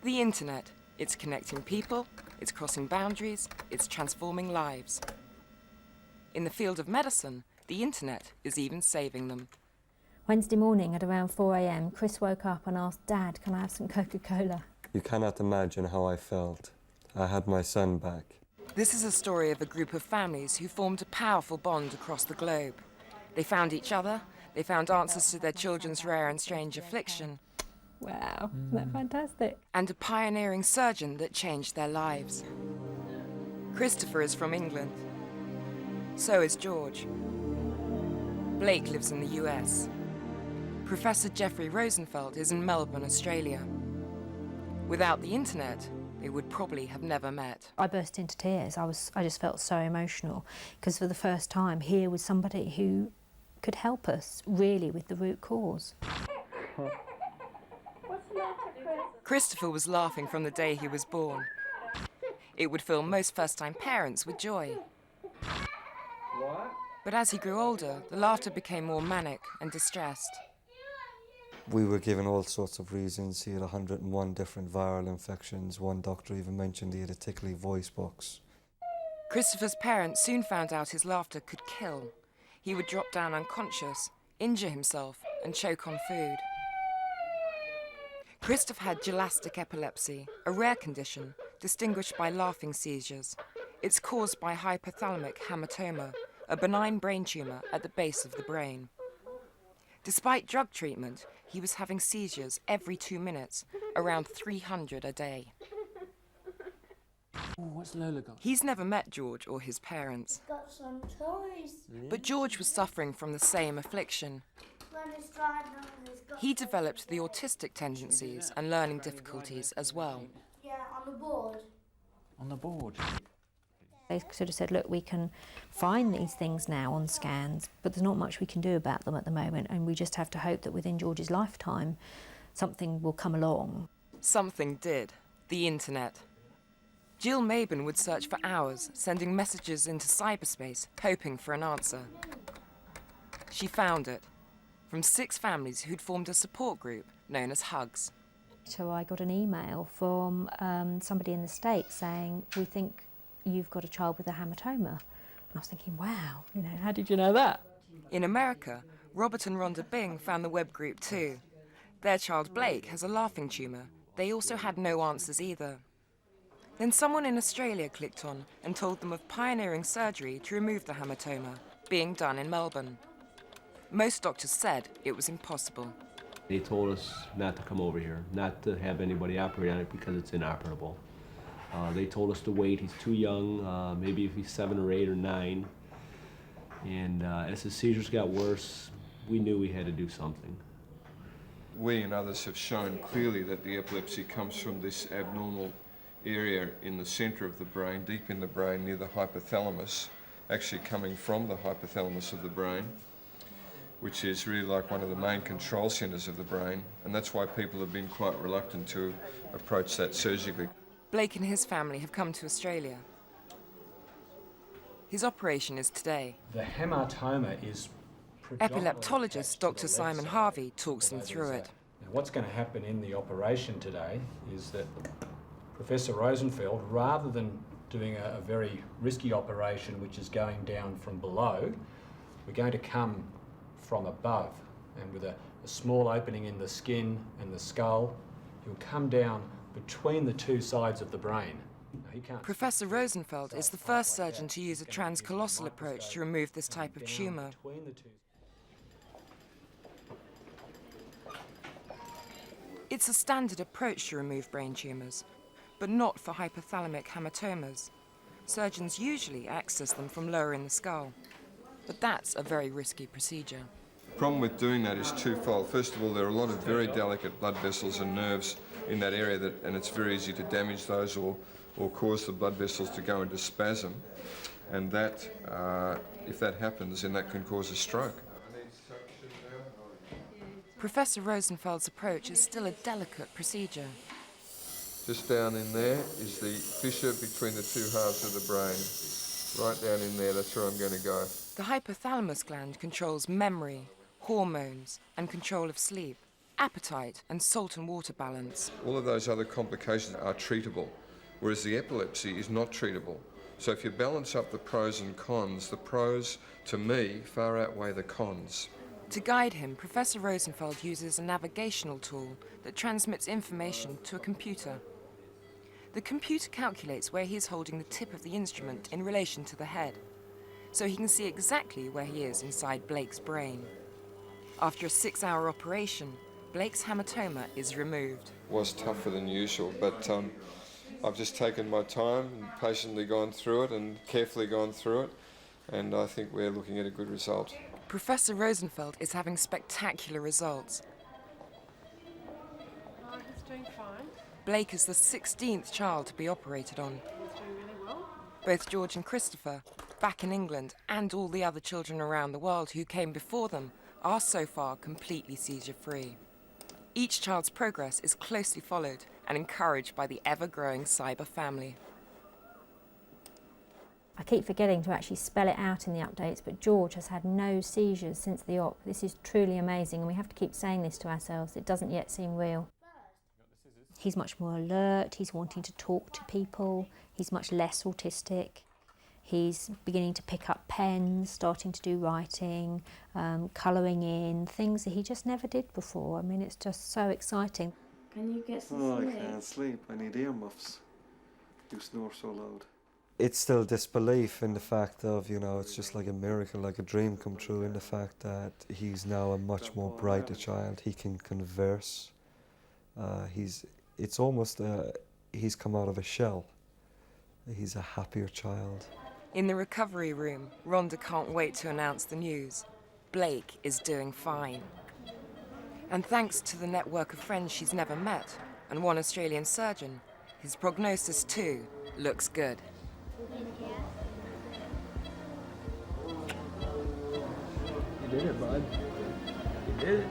The internet. It's connecting people, it's crossing boundaries, it's transforming lives. In the field of medicine, the internet is even saving them. Wednesday morning at around 4 a.m, Chris woke up and asked, "Dad, can I have some Coca-Cola?" You cannot imagine how I felt. I had my son back. This is a story of a group of families who formed a powerful bond across the globe. They found each other, they found answers to their children's rare and strange affliction. Wow, isn't that fantastic? And a pioneering surgeon that changed their lives. Christopher is from England. So is George. Blake lives in the US. Professor Jeffrey Rosenfeld is in Melbourne, Australia. Without the internet, they would probably have never met. I burst into tears. I just felt so emotional because for the first time here was somebody who could help us really with the root cause. Christopher was laughing from the day he was born. It would fill most first-time parents with joy. But as he grew older, the laughter became more manic and distressed. We were given all sorts of reasons. He had 101 different viral infections. One doctor even mentioned he had a tickly voice box. Christopher's parents soon found out his laughter could kill. He would drop down unconscious, injure himself, and choke on food. Christopher had Gelastic epilepsy, a rare condition distinguished by laughing seizures. It's caused by hypothalamic hamartoma, a benign brain tumour at the base of the brain. Despite drug treatment, he was having seizures every 2 minutes, around 300 a day. Oh, what's Lola got? He's never met George or his parents. Got some toys. But George was suffering from the same affliction. When it's dry now, he's got He developed the autistic tendencies and learning difficulties as well. Yeah, on the board. On the board. They sort of said, look, we can find these things now on scans, but there's not much we can do about them at the moment, and we just have to hope that within George's lifetime something will come along. Something did. The internet. Jill Mabin would search for hours, sending messages into cyberspace, hoping for an answer. She found it, from 6 families who'd formed a support group known as Hugs. So I got an email from somebody in the States saying, we think you've got a child with a hamartoma. And I was thinking, wow, how did you know that? In America, Robert and Rhonda Bing found the web group too. Their child Blake has a laughing tumour. They also had no answers either. Then someone in Australia clicked on and told them of pioneering surgery to remove the hamartoma, being done in Melbourne. Most doctors said it was impossible. They told us not to come over here, not to have anybody operate on it because it's inoperable. They told us to wait. He's too young, maybe if he's 7 or 8 or 9. And as the seizures got worse, we knew we had to do something. We and others have shown clearly that the epilepsy comes from this abnormal area in the centre of the brain, deep in the brain near the hypothalamus, actually coming from the hypothalamus of the brain, which is really like one of the main control centres of the brain, and that's why people have been quite reluctant to approach that surgically. Blake and his family have come to Australia. His operation is today. The hamartoma is Epileptologist Dr. Simon Harvey talks them through it. Now, what's going to happen in the operation today is that Professor Rosenfeld, rather than doing a very risky operation which is going down from below, we're going to come from above, and with a small opening in the skin and the skull, he'll come down between the 2 sides of the brain. Professor Rosenfeld is the first surgeon to use a transcolossal approach to remove this type of tumour. It's a standard approach to remove brain tumours, but not for hypothalamic hamartomas. Surgeons usually access them from lower in the skull, but that's a very risky procedure. The problem with doing that is twofold. First of all, there are a lot of very delicate blood vessels and nerves in that area, and it's very easy to damage those or cause the blood vessels to go into spasm. And that, if that happens, then that can cause a stroke. Professor Rosenfeld's approach is still a delicate procedure. Just down in there is the fissure between the 2 halves of the brain. Right down in there, that's where I'm going to go. The hypothalamus gland controls memory, hormones, and control of sleep. appetite and salt and water balance. All of those other complications are treatable, whereas the epilepsy is not treatable. So if you balance up the pros and cons, the pros, to me, far outweigh the cons. To guide him, Professor Rosenfeld uses a navigational tool that transmits information to a computer. The computer calculates where he is holding the tip of the instrument in relation to the head, so he can see exactly where he is inside Blake's brain. After a 6-hour operation, Blake's hematoma is removed. It was tougher than usual, but I've just taken my time and patiently gone through it and carefully gone through it, and I think we're looking at a good result. Professor Rosenfeld is having spectacular results. Oh, he's doing fine. Blake is the 16th child to be operated on. He's doing really well. Both George and Christopher, back in England, and all the other children around the world who came before them, are so far completely seizure-free. Each child's progress is closely followed and encouraged by the ever-growing cyber family. I keep forgetting to actually spell it out in the updates, but George has had no seizures since the op. This is truly amazing, and we have to keep saying this to ourselves. It doesn't yet seem real. He's much more alert, he's wanting to talk to people, he's much less autistic. He's beginning to pick up pens, starting to do writing, colouring in, things that he just never did before. I mean, it's just so exciting. Can you get some Oh, I sleep? can't sleep. I need earmuffs. You snore so loud. It's still disbelief in the fact of, you know, it's just like a miracle, like a dream come true in the fact that he's now a much more brighter child. He can converse. It's almost, he's come out of a shell. He's a happier child. In the recovery room, Rhonda can't wait to announce the news. Blake is doing fine. And thanks to the network of friends she's never met and one Australian surgeon, his prognosis too looks good. You did it, bud. You did it.